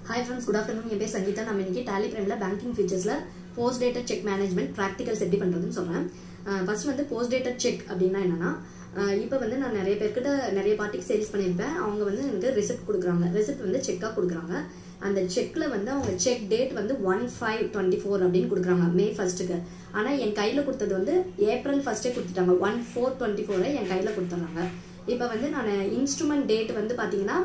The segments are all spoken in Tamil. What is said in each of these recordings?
Hi friends, good afternoon. என் பேர் சங்கீதா. நம்ம இன்னைக்கு Tally Primeல banking featuresல post dated check management practicals எப்படி பண்றதுன்னு சொல்றேன். ஃபர்ஸ்ட் வந்து post dated check அப்படினா என்னன்னா இப்போ வந்து நான் நிறைய பேர்கிட்ட நிறைய பார்ட்டிக்கு சேல்ஸ் பண்ணிருப்பேன். அவங்க வந்து எனக்கு ரெசிப்ட் கொடுக்குறாங்க. ரெசிப்ட் வந்து செக்கா கொடுக்குறாங்க. அந்த செக்ல வந்து அவங்க செக் டேட் வந்து 1/5/24 அப்படின்னு கொடுக்குறாங்க மே 1க்கு. ஆனா என் கையில கொடுத்தது வந்து ஏப்ரல் 1 கொடுத்துட்டாங்க. 1/4/24 என் கையில கொடுத்துறாங்க. இப்போ வந்து நான் இன்ஸ்ட்ருமெண்ட் டேட் வந்து பாத்தீங்கன்னா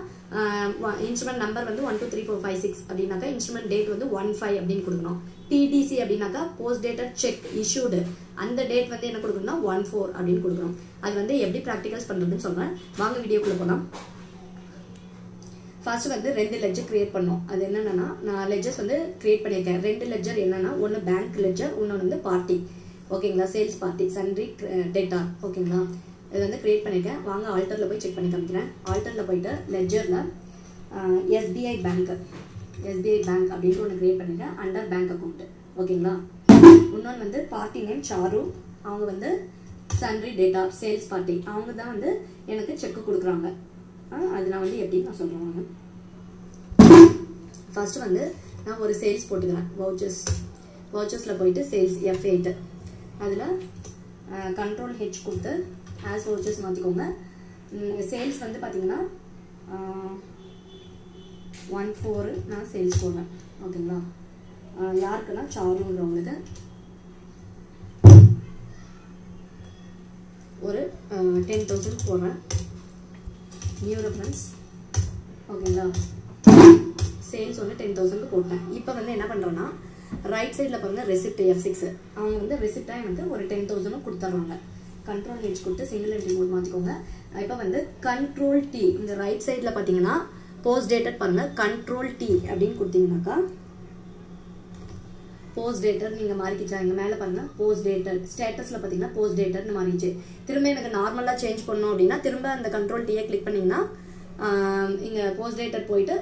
இன்ஸ்ட்ருமெண்ட் நம்பர் வந்து 1 2 3 4 5 6 அப்படினாக்கா இன்ஸ்ட்ருமெண்ட் டேட் வந்து 15 அப்படின்னு கொடுக்கணும். PDC அப்படினாக்கா போஸ்ட் டேட்டட் செக் இஷ்யூடு அந்த டேட் வந்து என்ன கொடுக்கணும்னா 14 அப்படின்னு கொடுக்கணும். அது வந்து எப்படி பிராக்டிகல்ஸ் பண்றதுன்னு சொல்றேன். வாங்க வீடியோக்குள்ள போலாம். ஃபர்ஸ்ட் வந்து ரெண்டு லெட்ஜர் கிரியேட் பண்ணோம். அது என்னன்னா நான் லெட்ஜர்ஸ் வந்து கிரியேட் பண்ணிருக்கேன். ரெண்டு லெட்ஜர் என்னன்னா ஒன்னு பேங்க் லெட்ஜர், இன்னொன்னு வந்து பார்ட்டி. ஓகேங்களா, சேல்ஸ் பார்ட்டி சன்ரி டேட்டா. ஓகேங்களா, இது வந்து கிரியேட் பண்ணிருக்கேன். வாங்க ஆல்டர்ல போய் செக் பண்ணி காமிக்கிறேன். ஆல்டர்ல போயிட்டு லெட்ஜர்ல SBI பேங்க் அப்படின்னு ஒன்று கிரியேட் பண்ணிருக்கேன். Under bank account. ஓகேங்களா, இன்னொன்று வந்து பார்ட்டி நேம் சாரு. அவங்க வந்து சன்ரி டேட்டா சேல்ஸ் பார்ட்டி. அவங்க தான் வந்து எனக்கு செக் கொடுக்குறாங்க. அது நான் வந்து எப்படி நான் சொல்றேன். ஃபர்ஸ்ட் வந்து நான் ஒரு சேல்ஸ் போட்டுக்கிறேன். வவுச்சர்ஸ்ல போயிட்டு சேல்ஸ் F8 அதுல கண்ட்ரோல் H கொடுத்து ஆஸ் வவுச்சர்ஸ் மாத்திக்கோங்க. சேல்ஸ் வந்து பாத்தீங்கன்னா 14 நான் சேல்ஸ் போடுறேன். ஓகேங்களா, யாருக்குன்னா சாருன்றவங்களுக்கு ஒரு 10,000 போடுறேன். New reference. ஓகேங்களா, சேல்ஸ் வந்து 10,000 போட்டேன். இப்போ வந்து என்ன பண்றோம்னா ரைட் சைட்ல பாருங்க ரெசிப்ட் F6. அவங்க வந்து ரெசிப்டா எனக்கு ஒரு 10,000 கொடுத்துறாங்க. கண்ட்ரோல் H கொடுத்து சிங்கிள் என்ட்ரி மோட் மாத்திக்கோங்க. இப்போ வந்து கண்ட்ரோல் T இந்த ரைட் சைட்ல பாத்தீங்கன்னா போஸ்ட் டேட்டட் பாருங்க. கண்ட்ரோல் T அப்படின்னு கொடுத்தீங்கன்னாக்கா போஸ்ட் டேட்டட் நீங்க மாறிக்கிச்சா. இங்க மேல பாருங்க போஸ்ட் டேட்டட் ஸ்டேட்டஸ்ல பாத்தீங்கன்னா போஸ்ட் டேட்டட்னு மாறிச்சு. திரும்ப எனக்கு நார்மலா சேஞ்ச் பண்ணோம் அப்படின்னா திரும்ப அந்த கண்ட்ரோல் T கிளிக் பண்ணீங்கன்னா இங்க போஸ்ட் டேட்டட் போயிட்டு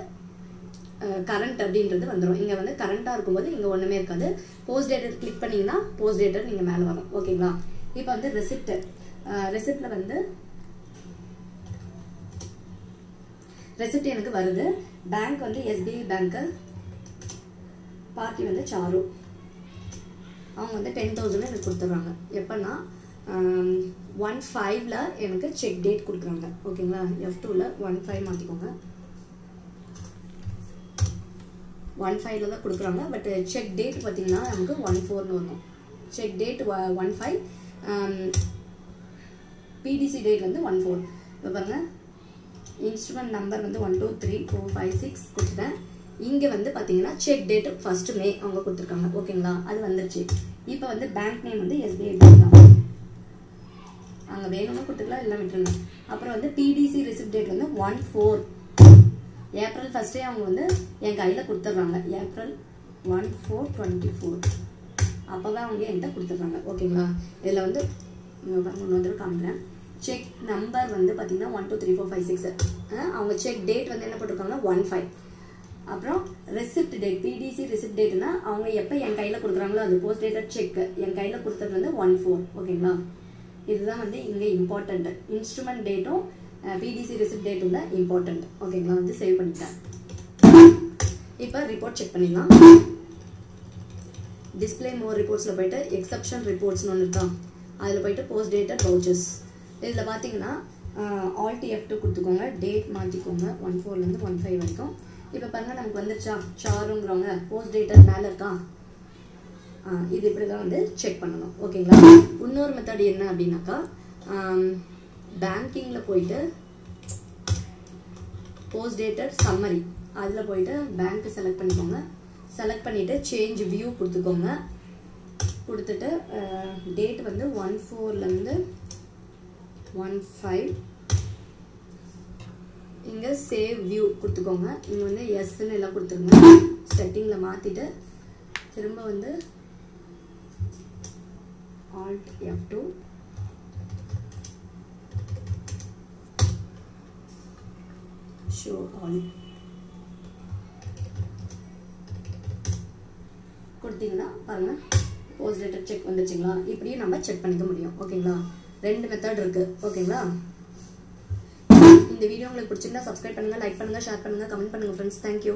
கரண்ட் அப்படின்றது வந்துடும். இங்க வந்து கரண்டா இருக்கும்போது இங்க ஒண்ணுமே இருக்காது. போஸ்ட் டேட்டட் கிளிக் பண்ணீங்கன்னா போஸ்ட் டேட்டட் நீங்க மேல வரும். ஓகேங்களா, இப்போ வந்து ரெசிப்ட்ல வந்து ரெசிப்ட் எனக்கு வருது. பேங்க் வந்து SBI பேங்க், பார்ட்டி வந்து சாரு. அவங்க வந்து 10,000 எனக்கு கொடுத்துறாங்க. எப்பன்னா 1/5ல எனக்கு செக் டேட் கொடுக்குறாங்க. ஓகேங்களா, F2ல 1/5 மாத்திக்கோங்க. 1/5ல தான் கொடுக்குறாங்க. பட் செக் டேட் பார்த்தீங்கன்னா நமக்கு 14ன்னு வரும். செக் டேட் 1/5, PDC டேட் வந்து 14. இப்போ பாருங்க இன்ஸ்ட்ருமெண்ட் நம்பர் வந்து 1 2 3 4 5 6 கொடுத்துட்டேன். இங்க வந்து பாத்தீங்கன்னா செக் டேட் 1 மே அவங்க கொடுத்துருக்காங்க. ஓகேங்களா, அது வந்துருச்சு. இப்போ வந்து பேங்க் நேம் வந்து SBI பேங்க் தான். அங்க வேணும்னா கொடுத்துக்கலாம், எல்லாம் விட்டுருங்க. அப்புறம் வந்து PDC ரிசிப்ட் டேட் வந்து 1/4 ஏப்ரல் 1 அவங்க வந்து என் கையில கொடுத்துட்றாங்க. ஏப்ரல் 1/4/24 அப்பதான் அவங்க என்கிட்ட கொடுத்துட்றாங்க. ஓகேங்களா, இதுல வந்து இன்னொரு காமிக்கிறேன். செக் நம்பர் வந்து பாத்தீங்கன்னா 1 2 3 4 5 6. அவங்க செக் டேட் வந்து என்ன போட்டிருக்காங்க 15. அப்புறம் ரெசிப்ட் டேட் PDC ரெசிப்ட் டேட்னா அவங்க எப்ப என் கையில கொடுக்குறாங்களோ அது போஸ்ட் டேட்டட் செக் என் கையில கொடுத்தது வந்து 1/4. ஓகேங்களா, இதுதான் வந்து இங்க இம்பார்ட்டன்ட். இன்ஸ்ட்ருமெண்ட் டேட்டும் PDC ரெசிப்ட் டேட்டும் தான் இம்பார்ட்டன்ட். ஓகேங்களா, வந்து சேவ் பண்ணிட்டேன். இப்போ ரிப்போர்ட் செக் பண்ணிடலாம். டிஸ்பிளே மோர் ரிப்போர்ட்ஸ்ல போயிட்டு எக்ஸப்ஷன் ரிப்போர்ட்ஸ்னு ஒன்று இருக்கா, அதுல போயிட்டு போஸ்ட் டேட்டட் வவுச்சர்ஸ். இதுல பாத்தீங்கன்னா Alt F2 கொடுத்துக்கோங்க. டேட் மாத்திக்கோங்க 14ல இருந்து 15 வரைக்கும். இப்போ பாருங்க நமக்கு வந்துருச்சா சாருங்கிறவங்க போஸ்ட் டேட்டட் மேல இருக்கா. இது இப்படிதான் வந்து செக் பண்ணணும். ஓகேங்களா, இன்னொரு மெத்தட் என்ன அப்படின்னாக்கா பேங்கிங்ல போயிட்டு போஸ்ட் டேட்டட் சம்மரி அதுல போயிட்டு பேங்க் செலக்ட் பண்ணிக்கோங்க. செலக்ட் பண்ணிட்டு சேஞ்ச் வியூ கொடுத்துக்கோங்க. கொடுத்துட்டு டேட் வந்து 14ல இருந்து 15 இங்க சேவ் வியூ கொடுத்துக்கோங்க. இங்க வந்து எஸ்ன்னு எல்லாம் கொடுத்துருங்க. செட்டிங்ல மாத்திட்டு திரும்ப வந்து Alt F2 show all கொடுத்தீங்கன்னா பாருங்க போஸ்ட் டேட்டட் செக் வந்துச்சுங்களா. இப்படியும் நம்ம செக் பண்ணிக்க முடியும். ஓகேங்களா, ரெண்டு மெத்தட் இருக்கு. ஓகேங்களா, இந்த வீடியோ உங்களுக்கு பிடிச்சிருந்தா சப்ஸ்கிரைப் பண்ணுங்க, லைக் பண்ணுங்க, ஷேர் பண்ணுங்க, கமெண்ட் பண்ணுங்க ஃப்ரெண்ட்ஸ். தேங்க்யூ.